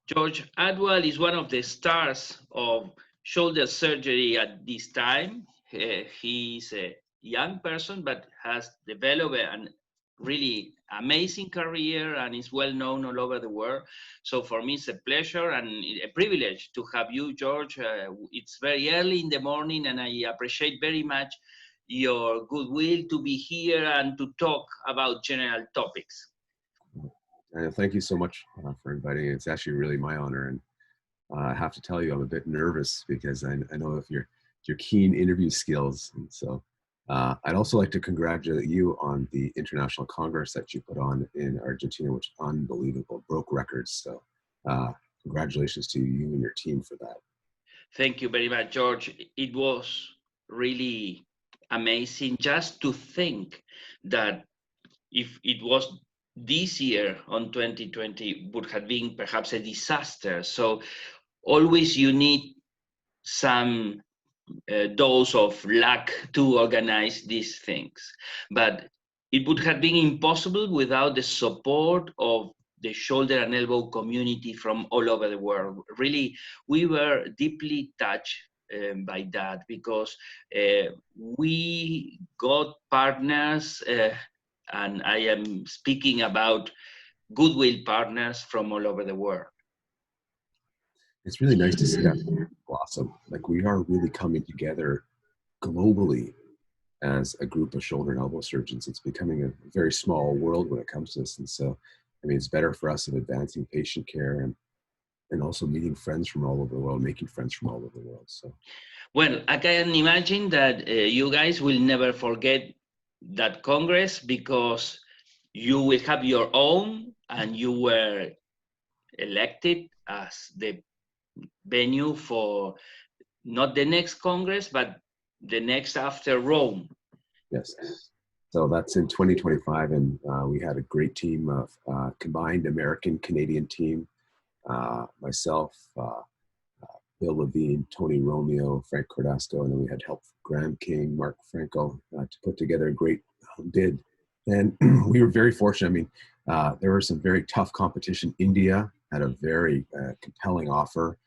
George Athwal is one of the stars of shoulder surgery at this time. He's a young person, but has developed a really amazing career and is well known all over the world. So for me, it's a pleasure and a privilege to have you, George. It's very early in the morning, and I appreciate very much your goodwill to be here and to talk about general topics. Thank you so much for inviting me. It's actually really my honor. And I have to tell you, I'm a bit nervous because I know of your keen interview skills. And so I'd also like to congratulate you on the International Congress that you put on in Argentina, which is unbelievable, broke records. So congratulations to you and your team for that. Thank you very much, George. It was really amazing just to think that if it was this year on 2020 would have been perhaps a disaster. So always you need some dose of luck to organize these things. But it would have been impossible without the support of the shoulder and elbow community from all over the world. Really, we were deeply touched by that because we got partners, and I am speaking about goodwill partners from all over the world. It's really nice to see that blossom. Like, we are really coming together globally as a group of shoulder and elbow surgeons. It's becoming a very small world when it comes to this. And so, I mean, it's better for us in advancing patient care and also meeting friends from all over the world, making friends from all over the world. So, well, I can imagine that you guys will never forget that Congress because you will have your own, and you were elected as the venue for not the next Congress, but the next after Rome. Yes. So that's in 2025, and we had a great team of combined American-Canadian team, myself, Bill Levine, Tony Romeo, Frank Cordasco, and then we had help from Graham King, Mark Frankel, to put together a great bid. And we were very fortunate. I mean, there was some very tough competition. India had a very compelling offer.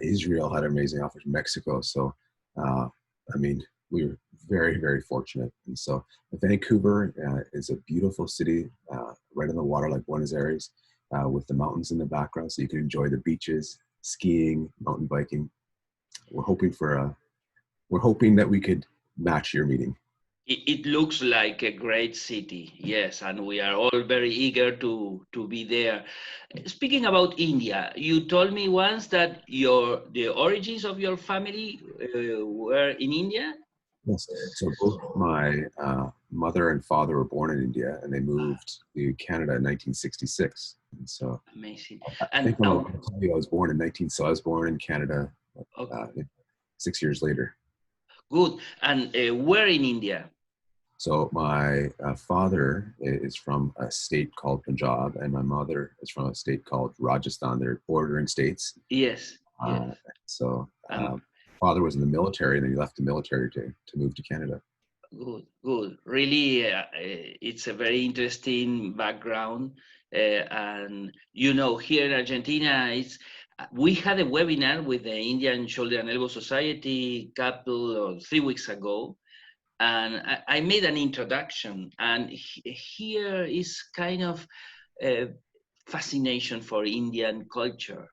Israel had an amazing offer from Mexico. So, I mean, we were very, very fortunate. And so Vancouver is a beautiful city, right on the water like Buenos Aires, with the mountains in the background. So you can enjoy the beaches, skiing, mountain biking. We're hoping that we could match your meeting. It looks like a great city, yes, and we are all very eager to be there. Speaking about India, you told me once that the origins of your family were in India? Yes. So both my mother and father were born in India, and they moved to Canada in 1966. And so amazing. I think I was born in I was born in Canada 6 years later. Good. And where in India? So my father is from a state called Punjab, and my mother is from a state called Rajasthan. They're bordering states. Yes. So father was in the military, and then he left the military to move to Canada. Good. Really, it's a very interesting background. And, you know, here in Argentina, we had a webinar with the Indian Shoulder and Elbow Society a couple or 3 weeks ago. And I made an introduction, and here is kind of a fascination for Indian culture.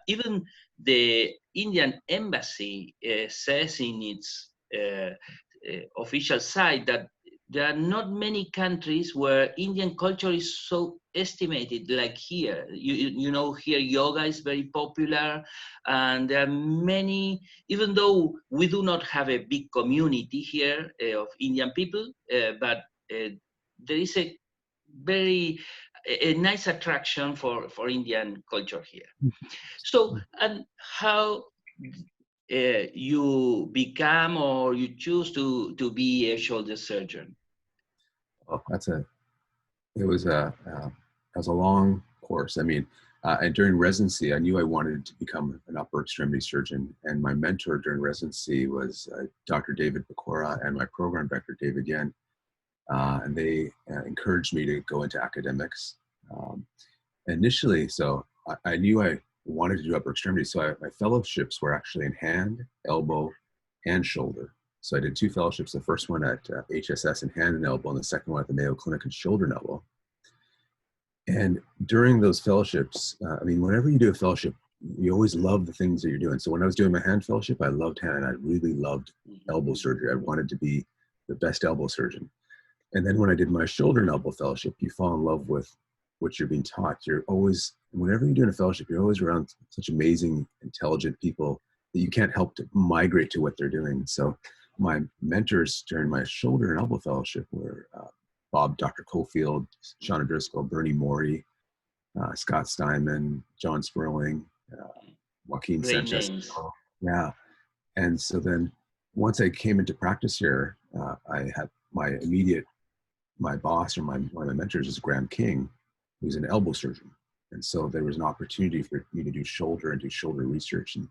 Even the Indian embassy says in its official site that there are not many countries where Indian culture is so estimated like here. You know, here yoga is very popular, and there are many, even though we do not have a big community here of Indian people, but there is a very nice attraction for Indian culture here. So, and how you become or you choose to be a shoulder surgeon? Oh, it was a long course. I mean, and during residency, I knew I wanted to become an upper extremity surgeon, and my mentor during residency was Dr. David Pecora and my program director, David Yen, and they encouraged me to go into academics. Initially, so I knew I wanted to do upper extremity. So my fellowships were actually in hand, elbow, and shoulder. So I did 2 fellowships, the first one at HSS in hand and elbow, and the second one at the Mayo Clinic in shoulder and elbow. And during those fellowships, I mean, whenever you do a fellowship, you always love the things that you're doing. So when I was doing my hand fellowship, I loved hand. I really loved elbow surgery. I wanted to be the best elbow surgeon. And then when I did my shoulder and elbow fellowship, you fall in love with what you're being taught. You're always, whenever you're doing a fellowship, you're always around such amazing, intelligent people that you can't help to migrate to what they're doing. So my mentors during my shoulder and elbow fellowship were Dr. Cofield, Shauna Driscoll, Bernie Morey, Scott Steinman, John Sperling, Joaquin Great Sanchez. names. Yeah. And so then once I came into practice here, I had my boss or one of my mentors is Graham King, who's an elbow surgeon. And so there was an opportunity for me to do shoulder and do shoulder research. And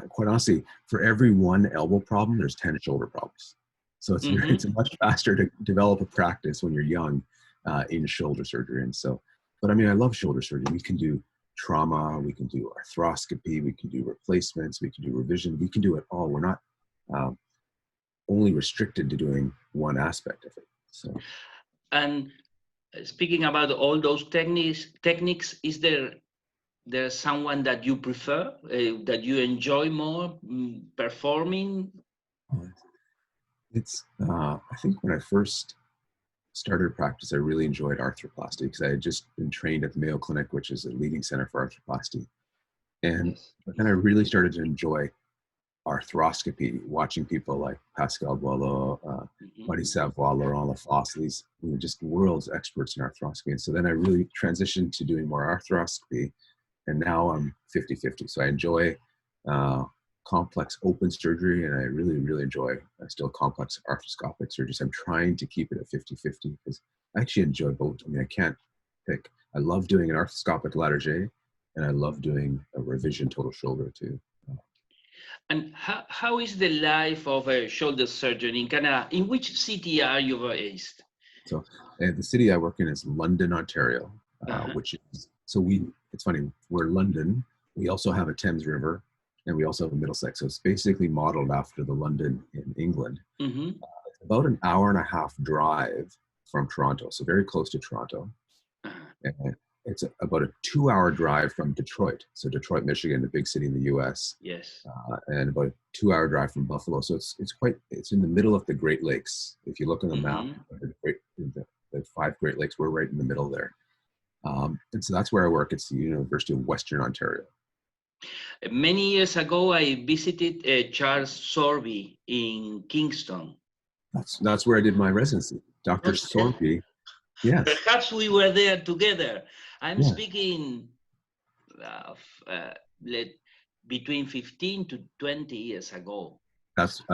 quite honestly, for every one elbow problem, there's 10 shoulder problems. So it's much faster to develop a practice when you're young in shoulder surgery. And so, but I mean, I love shoulder surgery. We can do trauma, we can do arthroscopy, we can do replacements, we can do revision, we can do it all. We're not only restricted to doing one aspect of it. So, and speaking about all those techniques, is there's someone that you prefer, that you enjoy more performing? It's, I think when I first started practice, I really enjoyed arthroplasty because I had just been trained at the Mayo Clinic, which is a leading center for arthroplasty. And but then I really started to enjoy arthroscopy, watching people like Pascal Boileau, Marie-Sèvre, Laurent Lafosse, these just world's experts in arthroscopy. And so then I really transitioned to doing more arthroscopy, and now I'm 50-50. So I enjoy complex open surgery, and I really, really enjoy still complex arthroscopic surgeries. I'm trying to keep it at 50-50 because I actually enjoy both. I mean, I can't pick. I love doing an arthroscopic lateral, and I love doing a revision total shoulder too. And how is the life of a shoulder surgeon in Canada? In which city are you based? So the city I work in is London, Ontario, which is, it's funny, we're London. We also have a Thames River, and we also have a Middlesex. So it's basically modeled after the London in England. It's about an hour and a half drive from Toronto, so very close to Toronto. And it's about a 2-hour drive from Detroit. So Detroit, Michigan, the big city in the US. Yes. And about a 2-hour drive from Buffalo. So it's in the middle of the Great Lakes. If you look on the map, the 5 Great Lakes, we're right in the middle there. And so that's where I work. It's the University of Western Ontario. Many years ago, I visited Charles Sorby in Kingston. That's where I did my residency. Dr. Sorby. Yes. Perhaps we were there together. I'm speaking of between 15 to 20 years ago.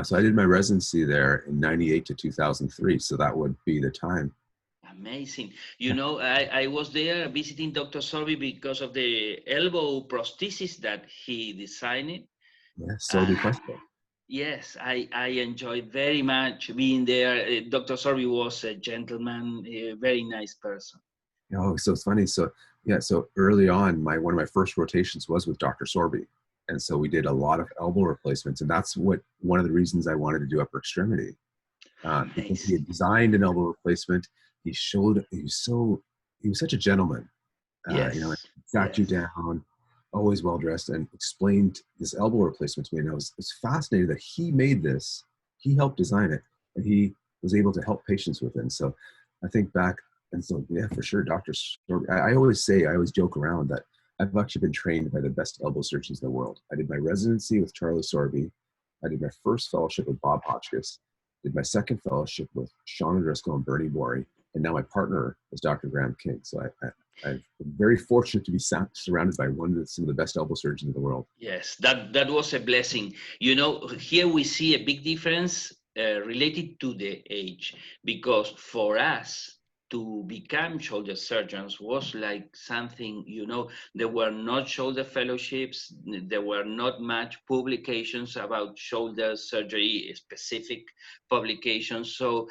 So I did my residency there in 98 to 2003. So that would be the time. Amazing. I was there visiting Dr. Sorby because of the elbow prosthesis that he designed. Yes, Sorby Presto. Yes, I enjoyed very much being there. Dr. Sorby was a gentleman, a very nice person. Oh, so it's funny. So early on, one of my first rotations was with Dr. Sorby. And so we did a lot of elbow replacements. And that's one of the reasons I wanted to do upper extremity. Because he had designed an elbow replacement. He was such a gentleman. He sat you down, always well dressed, and explained this elbow replacement to me. And I was fascinated that he made this. He helped design it, and he was able to help patients with it. And so I think back, and so yeah, for sure, Dr. Sorby. I always joke around that I've actually been trained by the best elbow surgeons in the world. I did my residency with Charlie Sorby. I did my first fellowship with Bob Hotchkiss. Did my second fellowship with Shauna Driscoll and Bernie Morey. And now my partner is Dr. Graham King. So I'm very fortunate to be surrounded by some of the best elbow surgeons in the world. Yes, that was a blessing. Here we see a big difference related to the age, because for us to become shoulder surgeons was like something, there were not shoulder fellowships, there were not much publications about shoulder surgery, specific publications. So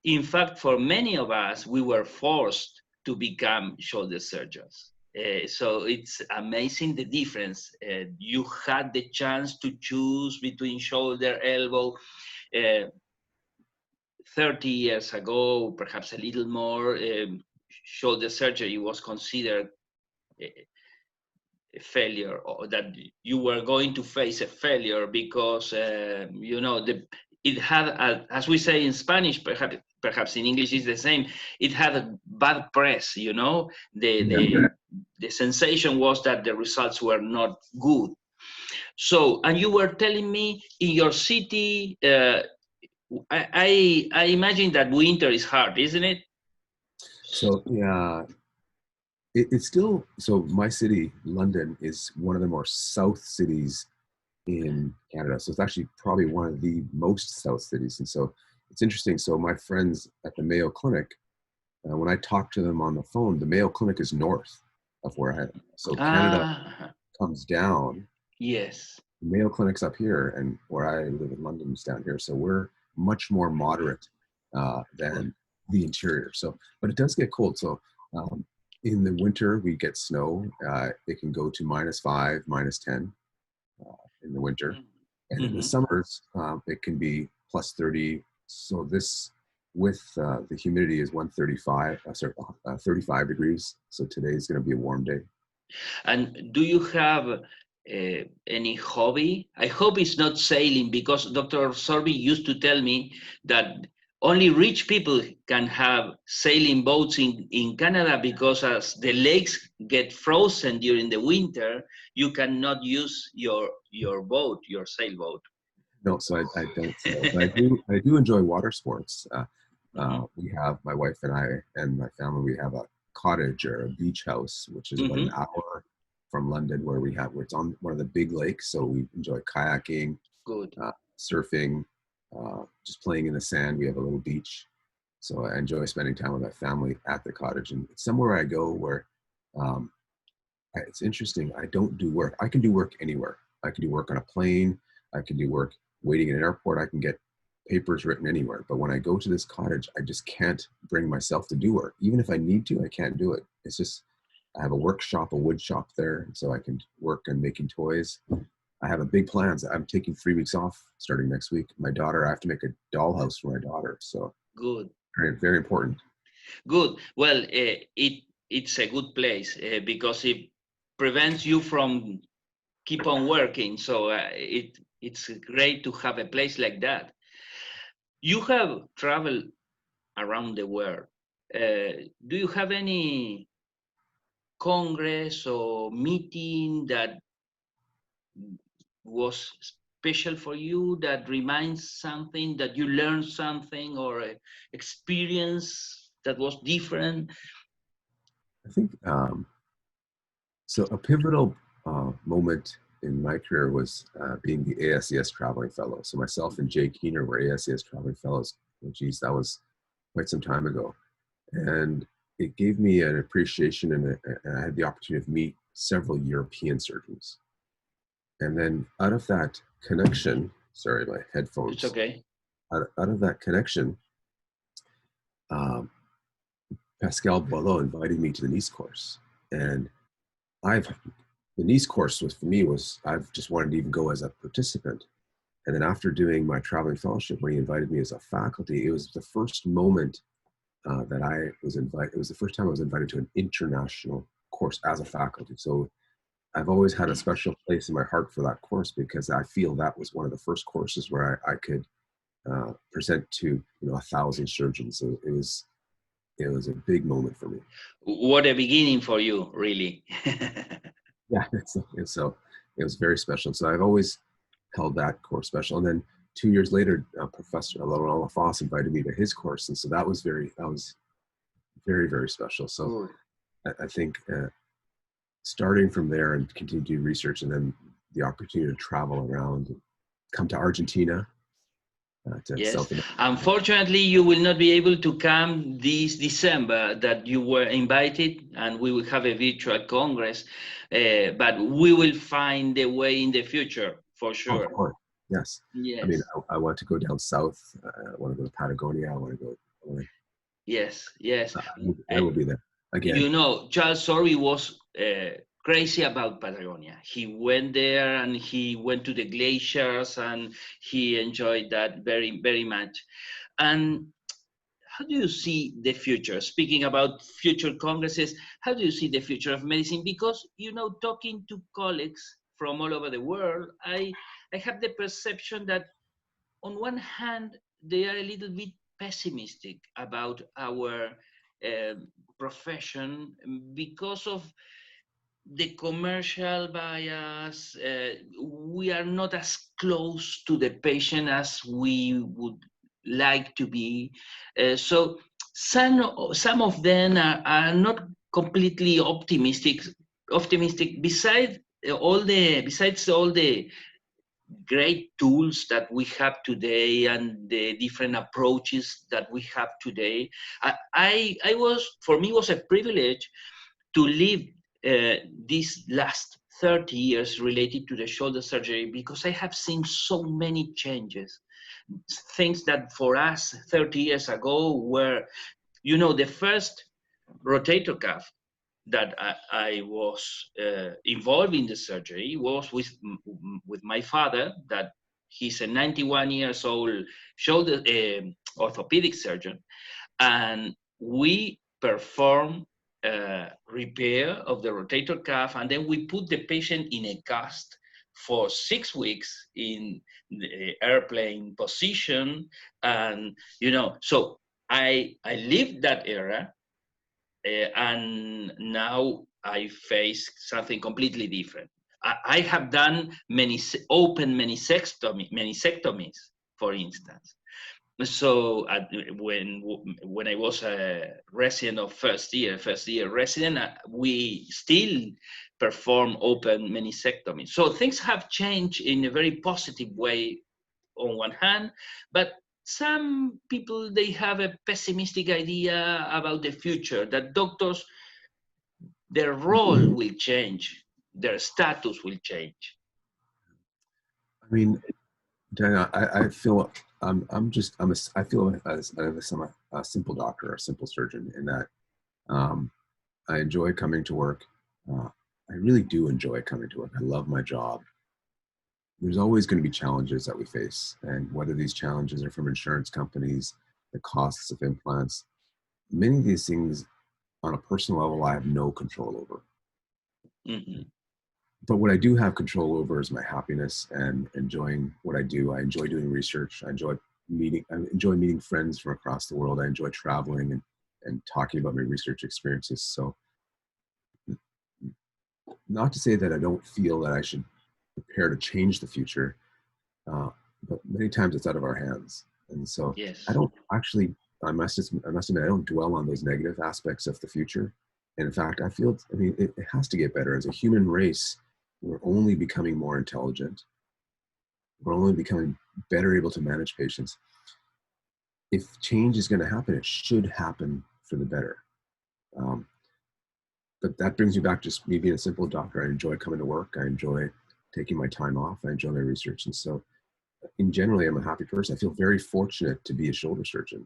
in fact, for many of us, we were forced to become shoulder surgeons. So it's amazing the difference. You had the chance to choose between shoulder, elbow. 30 years ago, perhaps a little more, shoulder surgery was considered a failure, or that you were going to face a failure because it had as we say in Spanish, perhaps in English is the same, it had a bad press, the sensation was that the results were not good. So, and you were telling me in your city, I imagine that winter is hard, isn't it? So yeah, it's still, so my city, London, is one of the more south cities in Canada. So it's actually probably one of the most south cities. And so it's interesting. So my friends at the Mayo Clinic, when I talk to them on the phone, the Mayo Clinic is north of where I am. So Canada comes down. Yes. The Mayo Clinic's up here, and where I live in London is down here. So we're much more moderate than the interior. So, but it does get cold. So in the winter, we get snow. It can go to -5, -10 in the winter. And in the summers, it can be +30. So this, with the humidity, is 35 degrees. So today is going to be a warm day. And do you have any hobby? I hope it's not sailing, because Dr. Sorby used to tell me that only rich people can have sailing boats in Canada, because as the lakes get frozen during the winter, you cannot use your boat, your sailboat. No, so I don't sail, but I do enjoy water sports. We have, my wife and I and my family, we have a cottage or a beach house, which is about an hour from London, where it's on one of the big lakes. So we enjoy kayaking, surfing, just playing in the sand. We have a little beach. So I enjoy spending time with my family at the cottage. And it's somewhere I go where it's interesting. I don't do work. I can do work anywhere. I can do work on a plane. I can do work waiting in an airport. I can get papers written anywhere. But when I go to this cottage, I just can't bring myself to do work. Even if I need to, I can't do it. It's just, I have a workshop, a wood shop there, so I can work on making toys. I have a big plans. I'm taking 3 weeks off starting next week. My daughter, I have to make a dollhouse for my daughter. So good, very, very important. Good. Well, it's a good place because it prevents you from keep on working. So it's great to have a place like that. You have traveled around the world. Do you have any congress or meeting that was special for you, that reminds something, that you learned something, or experience that was different? I think so. A pivotal moment in my career was being the ASES Traveling Fellow. So myself and Jay Keener were ASES Traveling Fellows. Oh, geez, that was quite some time ago. And it gave me an appreciation, and I had the opportunity to meet several European surgeons. And then out of that connection, sorry, my headphones. It's okay. Out of that connection, Pascal Boileau invited me to the Nice course. And the Nice course for me was, I've just wanted to even go as a participant. And then after doing my traveling fellowship, when he invited me as a faculty, it was the first moment that I was invited. It was the first time I was invited to an international course as a faculty. So I've always had a special place in my heart for that course, because I feel that was one of the first courses where I could present to 1,000 surgeons. So it was a big moment for me. What a beginning for you, really. Yeah, so it was very special. So I've always held that course special. And then 2 years later, Professor Laurent Lafosse invited me to his course, and so that was very, very special. So I think starting from there and continue to do research, and then the opportunity to travel around, and come to Argentina. Yes. Unfortunately, you will not be able to come this December that you were invited, and we will have a virtual congress, but we will find a way in the future for sure. Oh, of course. Yes. Yes. I mean, I want to go down south. I want to go to Patagonia. I want to go. Yes. I will be there again. Charles Sorby was crazy about Patagonia. He went there and he went to the glaciers and he enjoyed that very, very much. And how do you see the future? Speaking about future congresses, how do you see the future of medicine? Because, talking to colleagues from all over the world, I have the perception that on one hand, they are a little bit pessimistic about our uh, profession because of the commercial bias. We are not as close to the patient as we would like to be. So some of them are not completely optimistic. Besides all the great tools that we have today and the different approaches that we have today, I was, for me, was a privilege to live these last 30 years related to the shoulder surgery, because I have seen so many changes. Things that for us 30 years ago were, the first rotator cuff that I was involved in the surgery was with my father, that he's a 91 years old shoulder orthopedic surgeon, and we perform repair of the rotator cuff, and then we put the patient in a cast for 6 weeks in the airplane position. And so I lived that era, and now I face something completely different. I have done many open meniscectomies, for instance. So when I was a resident of first year resident, we still perform open meniscectomy. So things have changed in a very positive way on one hand, but some people, they have a pessimistic idea about the future, that doctors, their role will change, their status will change. I mean, Diana, I feel I feel as I'm a simple doctor, a simple surgeon, in that I enjoy coming to work. I really do enjoy coming to work. I love my job. There's always going to be challenges that we face, and whether these challenges are from insurance companies, the costs of implants, many of these things on a personal level I have no control over. Mm-hmm. But what I do have control over is my happiness and enjoying what I do. I enjoy doing research. I enjoy meeting friends from across the world. I enjoy traveling and talking about my research experiences. So not to say that I don't feel that I should prepare to change the future, but many times it's out of our hands. And so yes. I don't actually, I must admit, I don't dwell on those negative aspects of the future. And in fact, it has to get better. As a human race, we're only becoming more intelligent. We're only becoming better able to manage patients. If change is going to happen, it should happen for the better. But that brings me back to just me being a simple doctor. I enjoy coming to work. I enjoy taking my time off. I enjoy my research. And so in generally, I'm a happy person. I feel very fortunate to be a shoulder surgeon.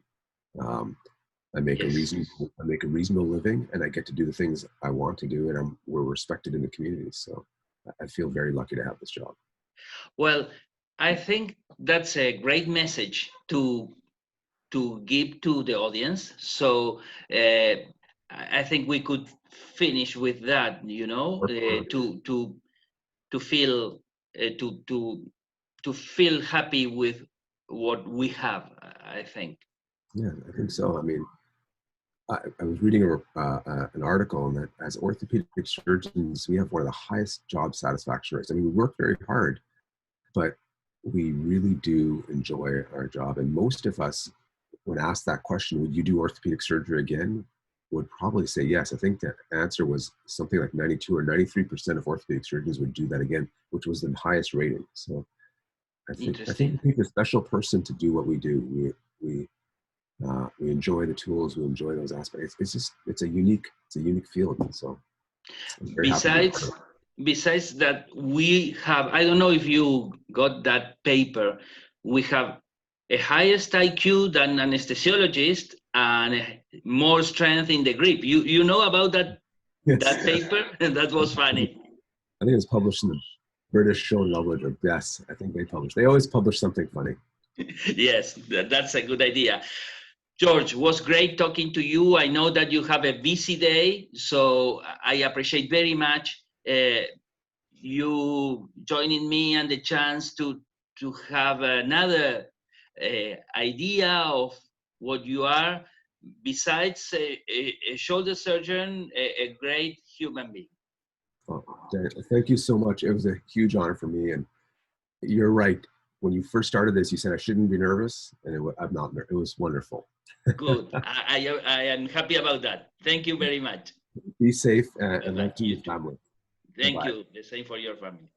I make a reasonable living, and I get to do the things I want to do, and we're respected in the community. So I feel very lucky to have this job. Well, I think that's a great message to give to the audience. So I think we could finish with that. To feel to feel happy with what we have, I think. Yeah, I think so. I mean, I was reading an article, and that as orthopedic surgeons, we have one of the highest job satisfaction rates. I mean, we work very hard, but we really do enjoy our job. And most of us, when asked that question, would you do orthopedic surgery again, would probably say yes. I think the answer was something like 92 or 93% of orthopedic surgeons would do that again, which was the highest rating. So I think we take a special person to do what we do. We enjoy the tools. We enjoy those aspects. It's a unique field. And so besides that, we have, I don't know if you got that paper, we have a highest IQ than anesthesiologist and more strength in the grip. You know about that that paper, and that was funny. I think it was published in the British Show Knowledge or Best. I think they always publish something funny. Yes, that's a good idea. George, was great talking to you. I know that you have a busy day, so I appreciate very much you joining me and the chance to have another idea of what you are, besides a shoulder surgeon, a great human being. Oh, thank you so much. It was a huge honor for me. And you're right. When you first started this, you said I shouldn't be nervous, and I'm not. It was wonderful. Good. I am happy about that. Thank you very much. Be safe and love to your family. Thank Bye-bye. you. The same for your family.